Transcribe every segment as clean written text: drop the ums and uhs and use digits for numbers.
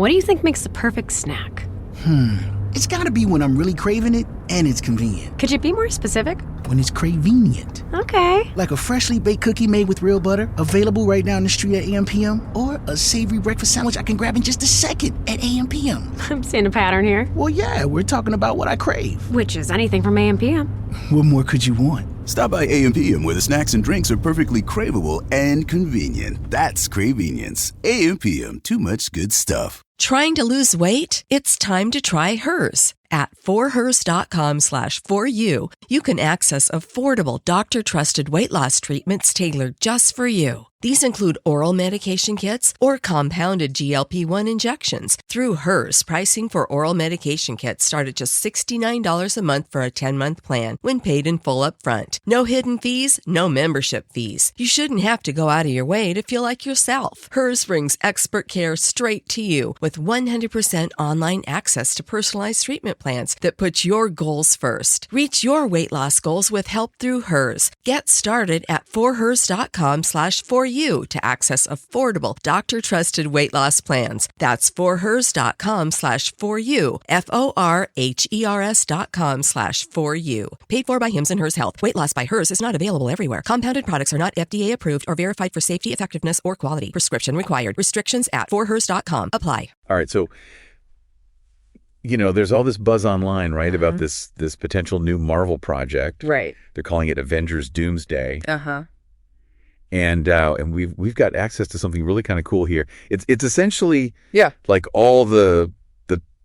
What do you think makes the perfect snack? It's gotta be when I'm really craving it and it's convenient. Could you be more specific? When it's cravenient. Okay. Like a freshly baked cookie made with real butter, available right down the street at AM/PM, or a savory breakfast sandwich I can grab in just a second at AM/PM. I'm seeing a pattern here. Well, yeah, we're talking about what I crave. Which is anything from AM/PM. What more could you want? Stop by AM/PM where the snacks and drinks are perfectly craveable and convenient. That's Cravenience. AM/PM, too much good stuff. Trying to lose weight? It's time to try Hers. At forhers.com/4u, you can access affordable, doctor-trusted weight loss treatments tailored just for you. These include oral medication kits or compounded GLP-1 injections. Through Hers, pricing for oral medication kits start at just $69 a month for a 10-month plan when paid in full upfront. No hidden fees, no membership fees. You shouldn't have to go out of your way to feel like yourself. Hers brings expert care straight to you with 100% online access to personalized treatment plans that put your goals first. Reach your weight loss goals with help through Hers. Get started at forhers.com/4u to access affordable, doctor-trusted weight loss plans. That's forhers.com/4u, forhers.com/4u. Paid for by Hims and Hers Health. Weight loss by Hers is not available everywhere. Compounded products are not FDA approved or verified for safety, effectiveness, or quality. Prescription required. Restrictions at forhers.com apply. All right, so there's all this buzz online, right, about this potential new Marvel project. Right. They're calling it Avengers Doomsday. Uh-huh. And we've got access to something really kind of cool here. It's essentially Yeah. like all the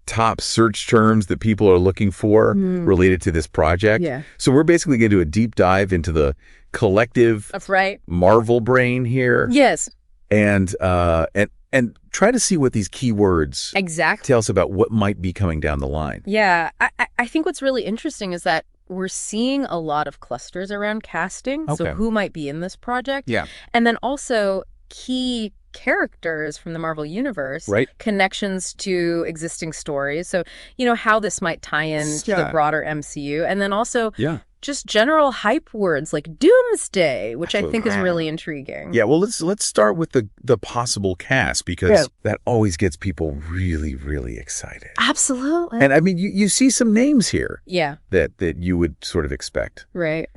top search terms that people are looking for related to this project. Yeah. So we're basically going to do a deep dive into the collective That's right. Marvel brain here. Yes. And try to see what these keywords Exactly. tell us about what might be coming down the line. Yeah. I think what's really interesting is that we're seeing a lot of clusters around casting. Okay. So who might be in this project? Yeah. And then also key characters from the Marvel Universe. Right. Connections to existing stories. So, how this might tie in to the Yeah. broader MCU. And then also just general hype words like Doomsday, which I think is really intriguing. Yeah, well, let's start with the possible cast, because that always gets people really, really excited. Absolutely. And I mean, you see some names here Yeah. that you would sort of expect. Right.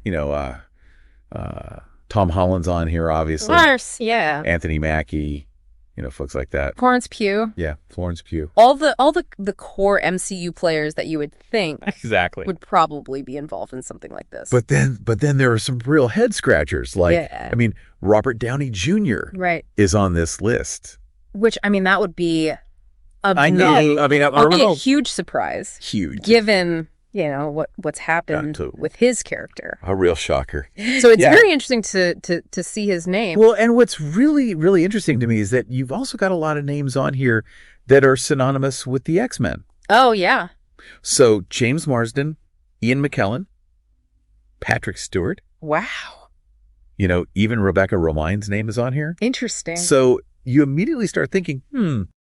Tom Holland's on here, obviously. Of course. Yeah. Anthony Mackie, folks like that. Florence Pugh. Yeah, Florence Pugh. All the core MCU players that you would think Exactly. would probably be involved in something like this. But then there are some real head scratchers. Like, I mean, Robert Downey Jr. Right. is on this list. Which, that would be I know. I mean, a huge surprise. Huge. Given, what's happened with his character. A real shocker. So it's very interesting to see his name. Well, and what's really, really interesting to me is that you've also got a lot of names on here that are synonymous with the X-Men. Oh, yeah. So James Marsden, Ian McKellen, Patrick Stewart. Wow. Even Rebecca Romijn's name is on here. Interesting. So you immediately start thinking,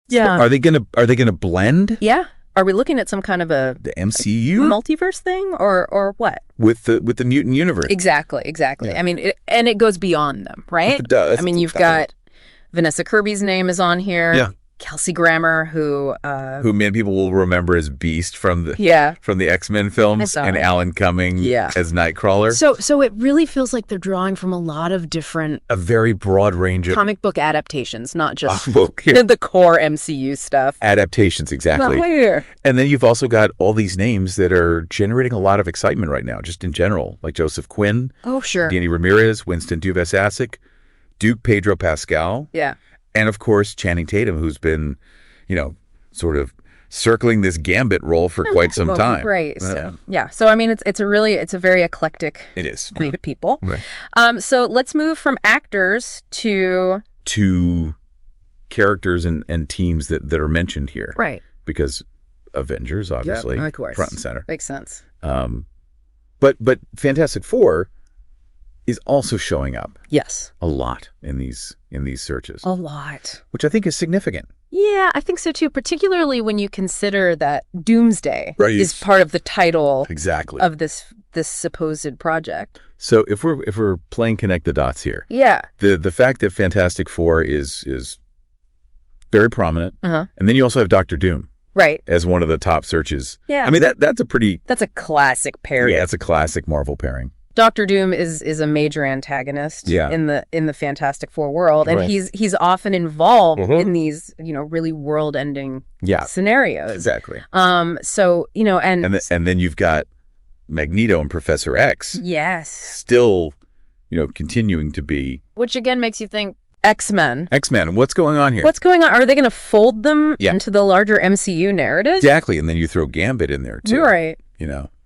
Yeah. are they gonna blend? Yeah. Are we looking at some kind of a The MCU multiverse thing or what? with the mutant universe? Exactly. Yeah. I mean, it goes beyond them, right? It does. I mean, you've got Vanessa Kirby's name is on here. Yeah. Kelsey Grammer, who many people will remember as Beast from the X-Men films, and Alan Cumming as Nightcrawler. So it really feels like they're drawing from a lot of different a very broad range of comic book adaptations, not just the core MCU stuff. Adaptations, exactly. And then you've also got all these names that are generating a lot of excitement right now, just in general, like Joseph Quinn. Oh, sure. Danny Ramirez, Winston Dumas-Asik, Duke Pedro Pascal. Yeah. And of course, Channing Tatum, who's been, sort of circling this Gambit role for quite some time. Right. So I mean, it's a very eclectic. It is. Group of people. Right. So let's move from actors to characters and teams that are mentioned here. Right. Because Avengers, obviously, of course. front and center. Makes sense. But Fantastic Four is also showing up. Yes. A lot in these searches. A lot. Which I think is significant. Yeah, I think so too, particularly when you consider that Doomsday is part of the title of this supposed project. So if we're playing connect the dots here. Yeah. The fact that Fantastic Four is very prominent. And then you also have Doctor Doom. Right. As one of the top searches. Yeah. I mean, that's a classic pairing. Yeah, it's a classic Marvel pairing. Doctor Doom is a major antagonist in the Fantastic Four world, and he's often involved in these really world-ending scenarios. Exactly. So and then you've got Magneto and Professor X. Yes. Still, continuing to be, which again makes you think X-Men. What's going on here? What's going on? Are they going to fold them into the larger MCU narrative? Exactly, and then you throw Gambit in there too. Right.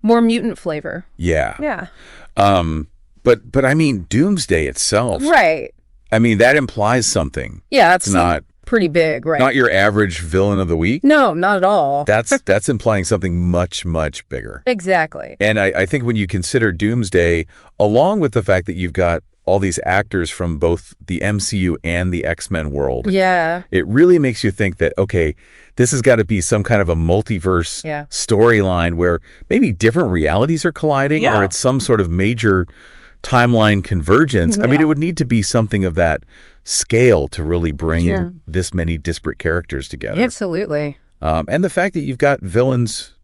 More mutant flavor. Yeah. Yeah. But I mean, Doomsday itself. Right. I mean, that implies something. Yeah, that's not pretty big, right? Not your average villain of the week. No, not at all. That's implying something much, much bigger. Exactly. And I think when you consider Doomsday, along with the fact that you've got all these actors from both the MCU and the X-Men world, it really makes you think that, okay, this has got to be some kind of a multiverse storyline where maybe different realities are colliding, or it's some sort of major timeline convergence. I mean, it would need to be something of that scale to really bring this many disparate characters together. Absolutely. And the fact that you've got villains,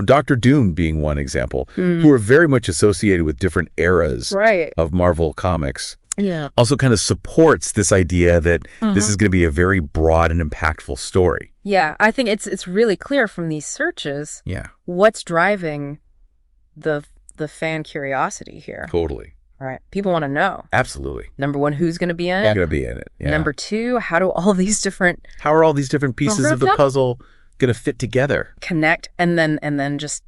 Doctor Doom being one example, who are very much associated with different eras of Marvel comics. Yeah. Also kind of supports this idea that this is going to be a very broad and impactful story. Yeah, I think it's really clear from these searches what's driving the fan curiosity here. Totally. All right. People want to know. Absolutely. Number one, who's going to be in it? Who's going to be in it? Yeah. Number two, how are all these different pieces of the puzzle going to fit together? Connect, and then just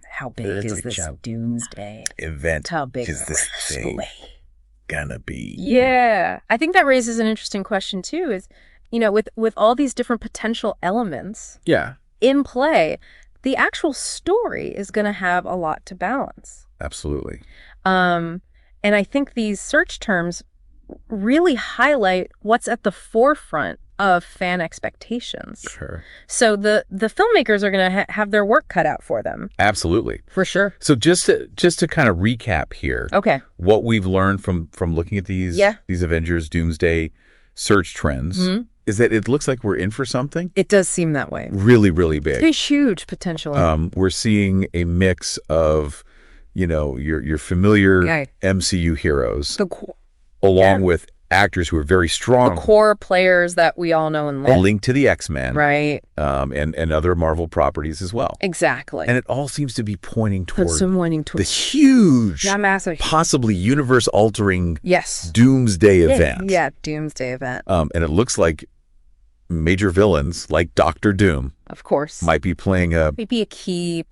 how big is this Doomsday event? How big is this thing gonna be? Yeah. I think that raises an interesting question too, is, with all these different potential elements in play, the actual story is going to have a lot to balance. Absolutely. And I think these search terms really highlight what's at the forefront of fan expectations. Sure. So the filmmakers are going to have their work cut out for them. Absolutely. For sure. So just to kind of recap here. Okay. What we've learned from looking at these Avengers Doomsday search trends is that it looks like we're in for something. It does seem that way. Really, really big. There's huge potential. We're seeing a mix of, your familiar MCU heroes along with actors who are very strong. The core players that we all know and love. A link to the X-Men. Right. And other Marvel properties as well. Exactly. And it all seems to be pointing toward the huge, massive, possibly universe-altering yes. Doomsday event. Yeah, Doomsday event. And it looks like major villains like Doctor Doom, of course, might be playing a key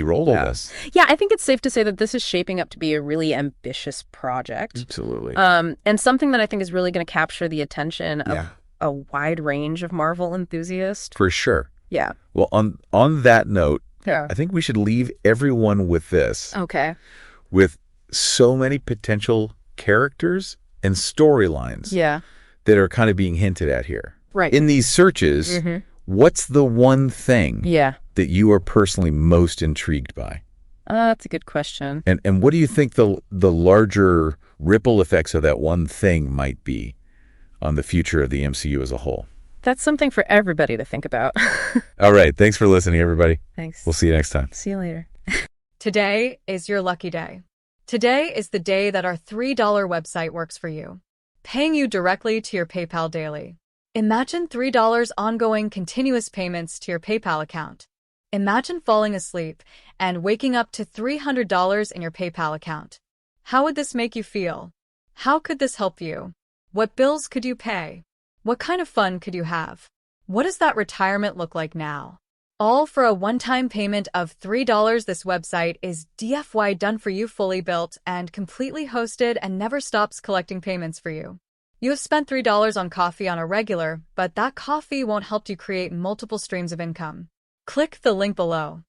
role in this. Yeah, I think it's safe to say that this is shaping up to be a really ambitious project. Absolutely. And something that I think is really going to capture the attention of a wide range of Marvel enthusiasts. For sure. Yeah. Well, on that note, I think we should leave everyone with this. Okay. With so many potential characters and storylines that are kind of being hinted at here. Right. In these searches, what's the one thing that you are personally most intrigued by? That's a good question. And what do you think the larger ripple effects of that one thing might be on the future of the MCU as a whole? That's something for everybody to think about. All right. Thanks for listening, everybody. Thanks. We'll see you next time. See you later. Today is your lucky day. Today is the day that our $3 website works for you, paying you directly to your PayPal daily. Imagine $3 ongoing continuous payments to your PayPal account. Imagine falling asleep and waking up to $300 in your PayPal account. How would this make you feel? How could this help you? What bills could you pay? What kind of fun could you have? What does that retirement look like now? All for a one-time payment of $3. This website is DFY done for you, fully built and completely hosted, and never stops collecting payments for you. You have spent $3 on coffee on a regular, but that coffee won't help you create multiple streams of income. Click the link below.